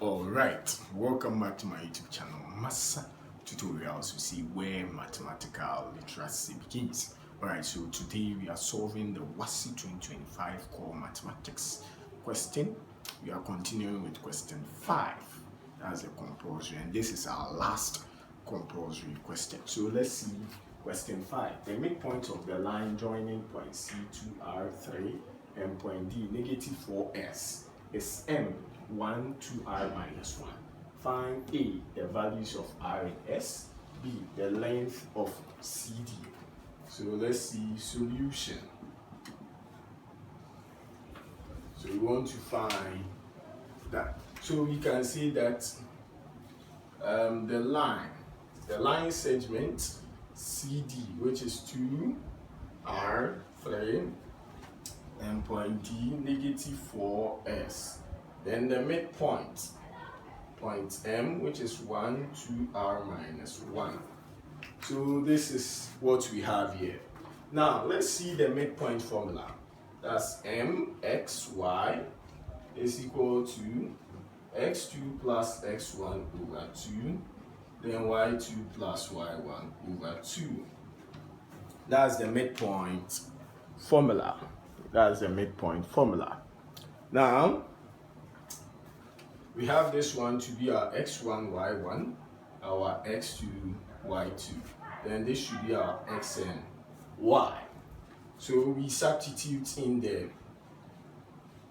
Alright, welcome back to my YouTube channel, Wassce Tutorials. You see where mathematical literacy begins. Alright, so today we are solving the Wassce 2025 core mathematics question. We are continuing with question 5. That's a compulsory, and this is our last compulsory question. So let's see question 5. The midpoint of the line joining point C to R3 and point D negative 4s is m1 to r minus 1. Find A, the values of r and s, B, the length of CD. So let's see solution. So we want to find that. So we can say that the line segment CD, which is 2r3 and point D negative 4s. Then the midpoint, point M, which is 1 to r minus 1. So this is what we have here. Now let's see the midpoint formula. That's mxy is equal to x2 plus x1 over 2, then y2 plus y1 over 2. That's the midpoint formula. That's the midpoint formula. Now, we have this one to be our x1, y1, our x2, y2. Then this should be our x and y. So we substitute in the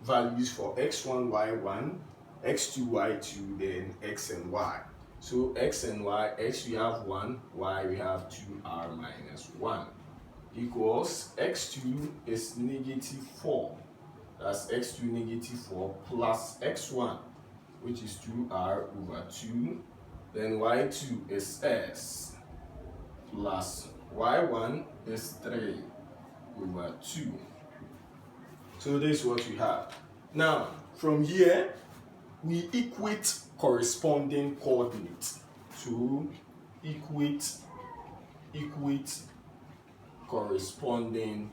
values for x1, y1, x2, y2, then x and y. So x and y, x we have 1, y we have 2r minus 1. Equals x2 is negative 4. That's x2 negative 4 plus x1, which is 2r over 2. Then y2 is s plus y1 is 3 over 2. So this is what we have. Now, from here, we equate corresponding coordinates. So equate corresponding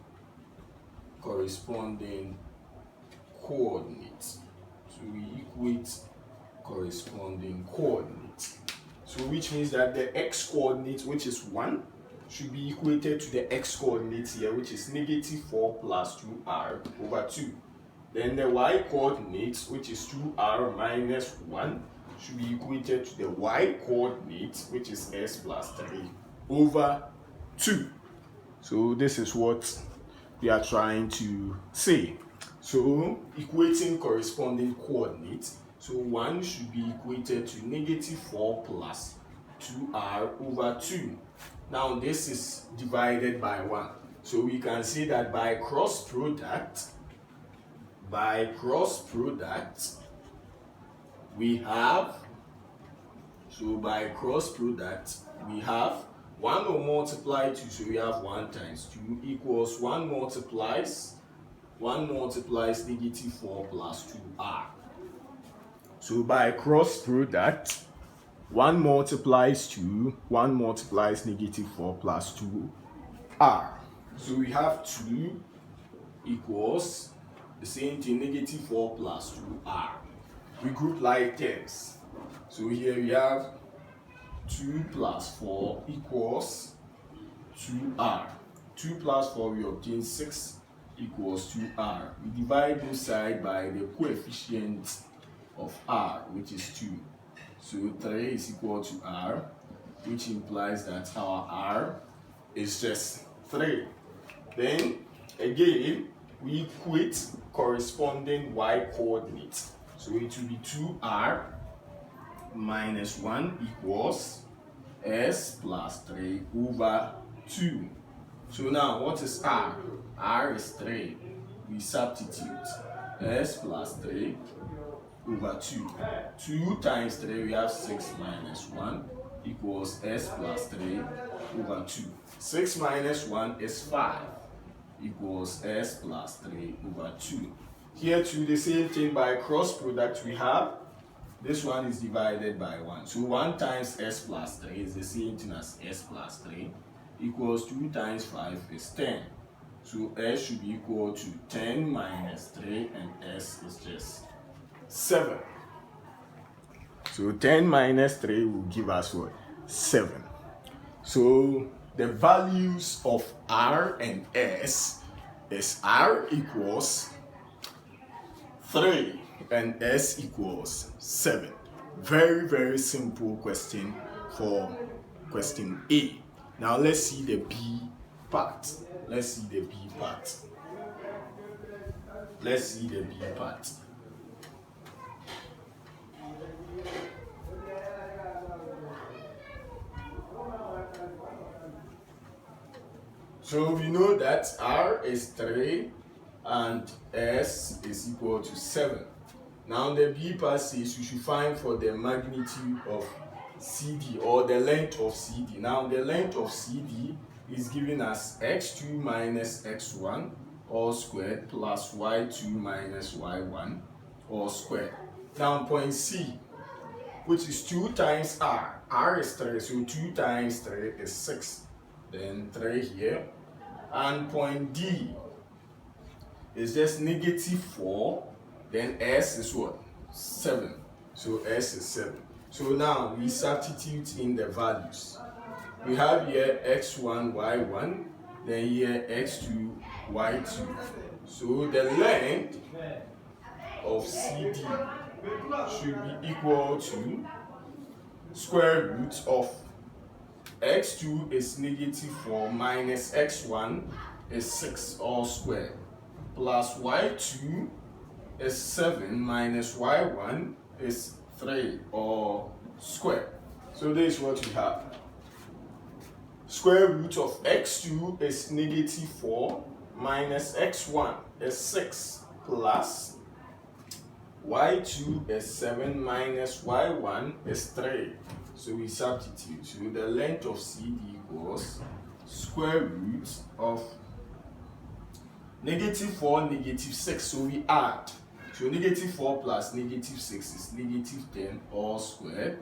coordinates. So we equate corresponding coordinates. So which means that the x coordinate, which is 1, should be equated to the x coordinate here, which is negative 4 plus 2r over 2. Then the y coordinate, which is 2r minus 1, should be equated to the y coordinate, which is s plus 3 over 2. So this is what we are trying to say. So equating corresponding coordinates. So 1 should be equated to negative 4 plus 2r over 2. Now this is divided by 1. So we can say that by cross product, we have 1 will multiply 2, so we have 1 times 2 equals 1 multiplies negative 4 plus 2r. So by cross product, 1 multiplies 2, 1 multiplies negative 4 plus 2r. So we have 2 equals the same thing, negative 4 plus 2r. We group like terms. So here we have 2 plus 4 equals 2r. 2 plus 4 we obtain 6 equals 2r. We divide both sides by the coefficient of r, which is 2. So 3 is equal to r, which implies that our r is just 3. Then again, we equate corresponding y coordinates. So it will be 2r minus 1 equals s plus 3 over 2. So now what is r? R is 3. We substitute s plus 3 over 2. 2 times 3, we have 6 minus 1 equals s plus 3 over 2. 6 minus 1 is 5 equals s plus 3 over 2. Here too, the same thing, by cross product we have, this one is divided by 1. So 1 times s plus 3 is the same thing as s plus 3 equals 2 times 5 is 10. So s should be equal to 10 minus 3 and s is just 7. So 10 minus 3 will give us what? 7. So the values of R and S is R equals 3 and S equals 7. Very, very simple question for question A. Now let's see the B part. Let's see the B part. Let's see the B part. So we know that R is 3 and S is equal to 7. Now the B part says we should find for the magnitude of CD or the length of CD. Now the length of CD is given as x2 minus x1 all squared plus y2 minus y1 all squared. Now point C, which is 2 times R. R is 3, so 2 times 3 is 6. Then 3 here. And point D is just negative 4. Then S is what? 7. So S is 7. So now we substitute in the values. We have here x1, y1, then here x2, y2. So the length of CD should be equal to square root of x2 is negative 4 minus x1 is 6 all squared plus y2 is 7 minus y1 is 3 all squared. So this is what we have. Square root of x2 is negative 4 minus x1 is 6 plus y2 is 7 minus y1 is 3. So we substitute. So the length of CD equals square root of negative 4, negative 6. So we add. So negative 4 plus negative 6 is negative 10 all squared.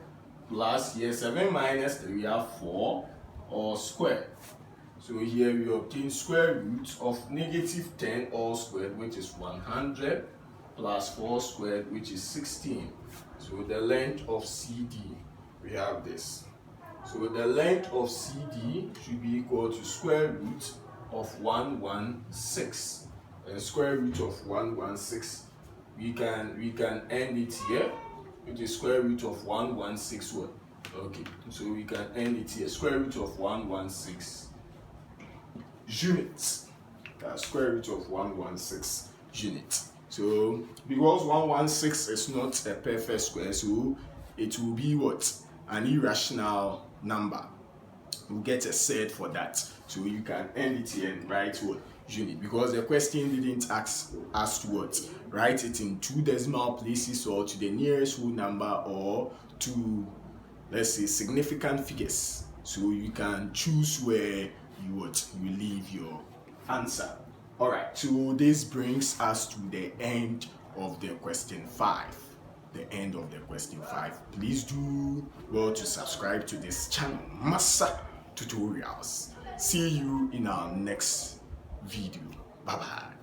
Plus here 7 minus 3, we have 4 all squared. So here we obtain square root of negative 10 all squared, which is 100, plus 4 squared, which is 16. So the length of CD, we have this. So the length of CD should be equal to square root of 116. And square root of 116, we can end it here, which is square root of 116 what? Okay, so we can end it here. Square root of 116 units. Square root of 116 units. So because 116 is not a perfect square, so it will be what? An irrational number. We'll get a set for that. So you can end it here and write what? Unit. Because the question didn't ask us to what? Write it in 2 decimal places or to the nearest whole number or to, let's say, significant figures. So you can choose where you leave your answer. Alright, so this brings us to the end of the question 5. The end of the question 5. Please do well to subscribe to this channel, Wassce Tutorials. See you in our next video. Bye bye.